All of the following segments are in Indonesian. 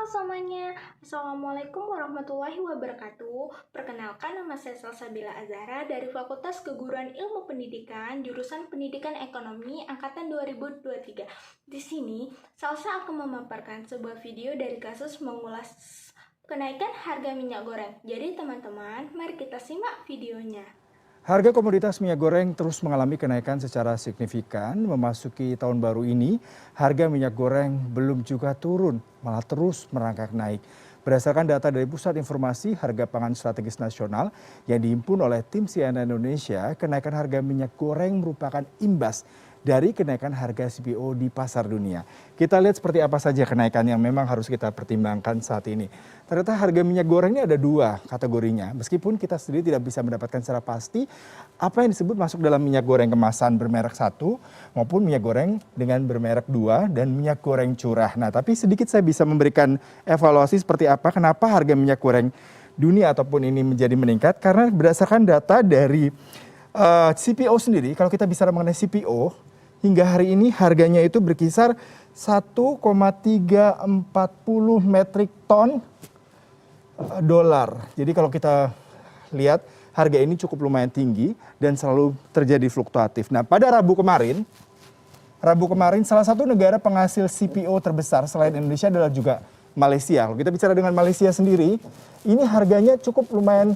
semuanya, Assalamualaikum warahmatullahi wabarakatuh. Perkenalkan, nama saya Salsabila Azhara dari Fakultas Keguruan Ilmu Pendidikan, jurusan Pendidikan Ekonomi, Angkatan 2023. Di sini, Salsa akan memaparkan sebuah video dari kasus mengulas kenaikan harga minyak goreng. Jadi teman-teman, mari kita simak videonya. Harga komoditas minyak goreng terus mengalami kenaikan secara signifikan. Memasuki tahun baru ini, harga minyak goreng belum juga turun, malah terus merangkak naik. Berdasarkan data dari Pusat Informasi Harga Pangan Strategis Nasional yang dihimpun oleh tim CNN Indonesia, kenaikan harga minyak goreng merupakan imbas dari kenaikan harga CPO di pasar dunia. Kita lihat seperti apa saja kenaikan yang memang harus kita pertimbangkan saat ini. Ternyata harga minyak goreng ini ada dua kategorinya. Meskipun kita sendiri tidak bisa mendapatkan secara pasti apa yang disebut masuk dalam minyak goreng kemasan bermerek 1 maupun minyak goreng dengan bermerek 2 dan minyak goreng curah. Nah, tapi sedikit saya bisa memberikan evaluasi seperti apa kenapa harga minyak goreng dunia ataupun ini menjadi meningkat karena berdasarkan data dari CPO sendiri. Kalau kita bicara mengenai CPO, hingga hari ini harganya itu berkisar 1,340 metrik ton dolar. Jadi kalau kita lihat harga ini cukup lumayan tinggi dan selalu terjadi fluktuatif. Nah, pada Rabu kemarin salah satu negara penghasil CPO terbesar selain Indonesia adalah juga Malaysia. Kalau kita bicara dengan Malaysia sendiri, ini harganya cukup lumayan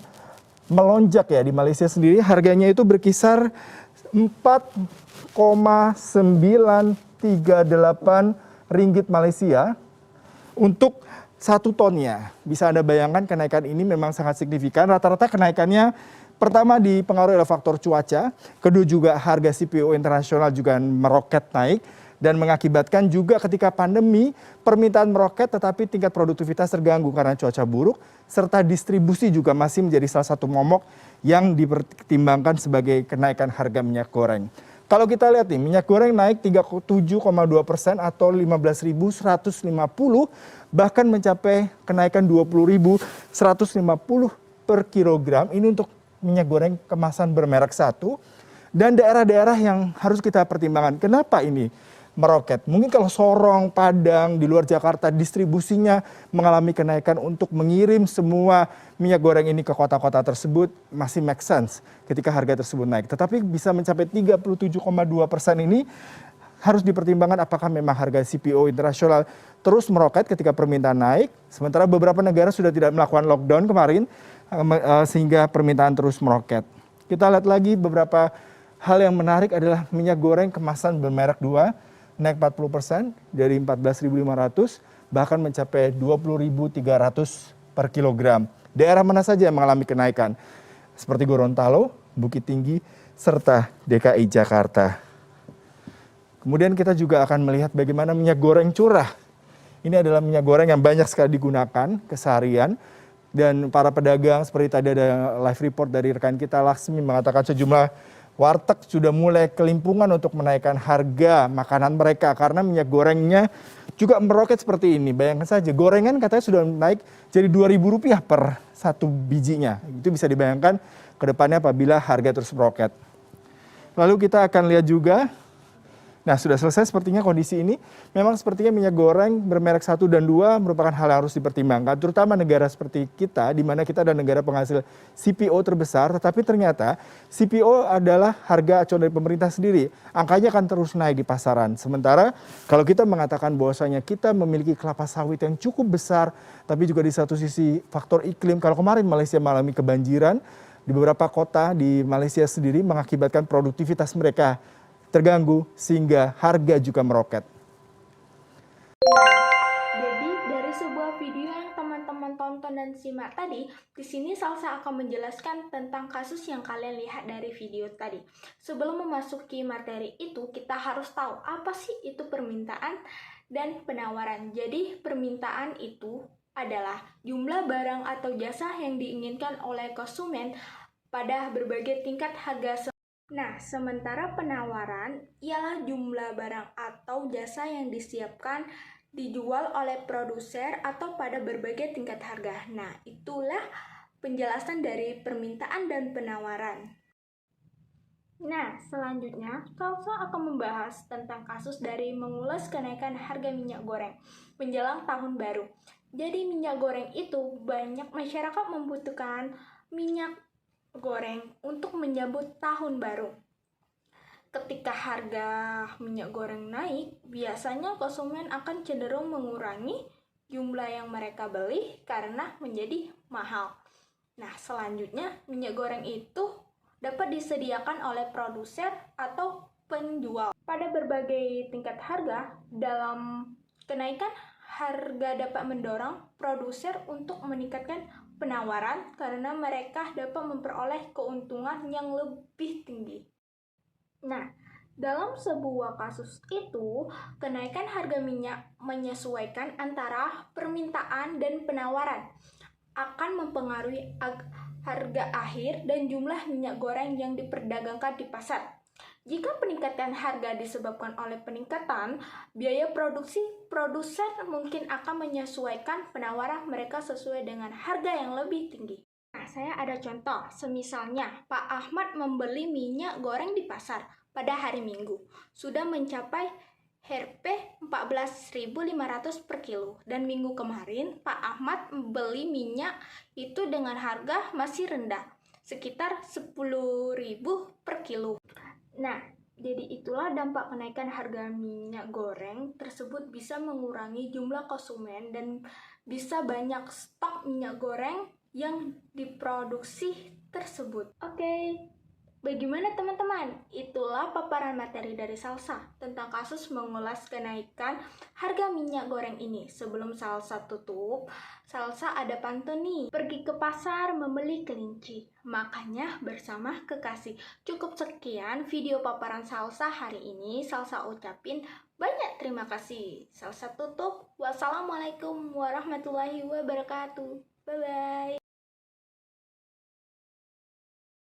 melonjak ya. Di Malaysia sendiri harganya itu berkisar 4,938 ringgit Malaysia untuk 1 tonnya. Bisa Anda bayangkan kenaikan ini memang sangat signifikan. Rata-rata kenaikannya pertama dipengaruhi oleh faktor cuaca, kedua juga harga CPO internasional juga meroket naik, dan mengakibatkan juga ketika pandemi permintaan meroket tetapi tingkat produktivitas terganggu karena cuaca buruk, serta distribusi juga masih menjadi salah satu momok yang dipertimbangkan sebagai kenaikan harga minyak goreng. Kalau kita lihat nih, minyak goreng naik 37,2% atau 15.150, bahkan mencapai kenaikan 20.150 per kilogram. Ini untuk minyak goreng kemasan bermerek 1. Dan daerah-daerah yang harus kita pertimbangkan. Kenapa ini meroket? Mungkin kalau Sorong, Padang, di luar Jakarta distribusinya mengalami kenaikan untuk mengirim semua minyak goreng ini ke kota-kota tersebut masih make sense ketika harga tersebut naik. Tetapi bisa mencapai 37,2% ini harus dipertimbangkan apakah memang harga CPO internasional terus meroket ketika permintaan naik. Sementara beberapa negara sudah tidak melakukan lockdown kemarin sehingga permintaan terus meroket. Kita lihat lagi beberapa hal yang menarik adalah minyak goreng kemasan bermerek 2 naik 40% dari 14.500 bahkan mencapai 20.300 per kilogram. Daerah mana saja yang mengalami kenaikan? Seperti Gorontalo, Bukit Tinggi, serta DKI Jakarta. Kemudian kita juga akan melihat bagaimana minyak goreng curah. Ini adalah minyak goreng yang banyak sekali digunakan keseharian. Dan para pedagang seperti tadi ada live report dari rekan kita Laksmi mengatakan sejumlah warteg sudah mulai kelimpungan untuk menaikkan harga makanan mereka karena minyak gorengnya juga meroket seperti ini. Bayangkan saja, gorengan katanya sudah naik jadi Rp2.000 per 1 bijinya. Itu bisa dibayangkan ke depannya apabila harga terus meroket. Lalu kita akan lihat juga, nah sudah selesai sepertinya kondisi ini. Memang sepertinya minyak goreng bermerek 1 dan 2 merupakan hal yang harus dipertimbangkan. Terutama negara seperti kita, di mana kita adalah negara penghasil CPO terbesar. Tetapi ternyata CPO adalah harga acuan dari pemerintah sendiri. Angkanya akan terus naik di pasaran. Sementara kalau kita mengatakan bahwasanya kita memiliki kelapa sawit yang cukup besar, tapi juga di satu sisi faktor iklim. Kalau kemarin Malaysia mengalami kebanjiran, di beberapa kota di Malaysia sendiri mengakibatkan produktivitas mereka terganggu sehingga harga juga meroket. Jadi dari sebuah video yang teman-teman tonton dan simak tadi, di sini Salsa akan menjelaskan tentang kasus yang kalian lihat dari video tadi. Sebelum memasuki materi itu, kita harus tahu apa sih itu permintaan dan penawaran. Jadi permintaan itu adalah jumlah barang atau jasa yang diinginkan oleh konsumen pada berbagai tingkat harga. Nah, sementara penawaran ialah jumlah barang atau jasa yang disiapkan dijual oleh produser atau pada berbagai tingkat harga. Nah, itulah penjelasan dari permintaan dan penawaran. Nah, selanjutnya, Salsa akan membahas tentang kasus dari mengulas kenaikan harga minyak goreng menjelang tahun baru. Jadi minyak goreng itu banyak masyarakat membutuhkan minyak goreng untuk menyambut tahun baru. Ketika harga minyak goreng naik, biasanya konsumen akan cenderung mengurangi jumlah yang mereka beli karena menjadi mahal. Nah, selanjutnya minyak goreng itu dapat disediakan oleh produsen atau penjual. Pada berbagai tingkat harga, dalam kenaikan harga dapat mendorong produsen untuk meningkatkan penawaran karena mereka dapat memperoleh keuntungan yang lebih tinggi. Nah, dalam sebuah kasus itu, kenaikan harga minyak menyesuaikan antara permintaan dan penawaran akan mempengaruhi harga akhir dan jumlah minyak goreng yang diperdagangkan di pasar. Jika peningkatan harga disebabkan oleh peningkatan biaya produksi, produsen mungkin akan menyesuaikan penawaran mereka sesuai dengan harga yang lebih tinggi. Nah, saya ada contoh, semisalnya Pak Ahmad membeli minyak goreng di pasar pada hari Minggu, sudah mencapai Rp 14.500 per kilo, dan minggu kemarin Pak Ahmad membeli minyak itu dengan harga masih rendah, sekitar 10.000 per kilo. Nah, jadi itulah dampak kenaikan harga minyak goreng tersebut bisa mengurangi jumlah konsumen dan bisa banyak stok minyak goreng yang diproduksi tersebut. Oke, bagaimana teman-teman? Itulah paparan materi dari Salsa tentang kasus mengulas kenaikan harga minyak goreng ini. Sebelum Salsa tutup, Salsa ada pantun nih. Pergi ke pasar membeli kelinci, makanya bersama kekasih. Cukup sekian video paparan Salsa hari ini. Salsa ucapin banyak terima kasih. Salsa tutup. Wassalamualaikum warahmatullahi wabarakatuh. Bye-bye.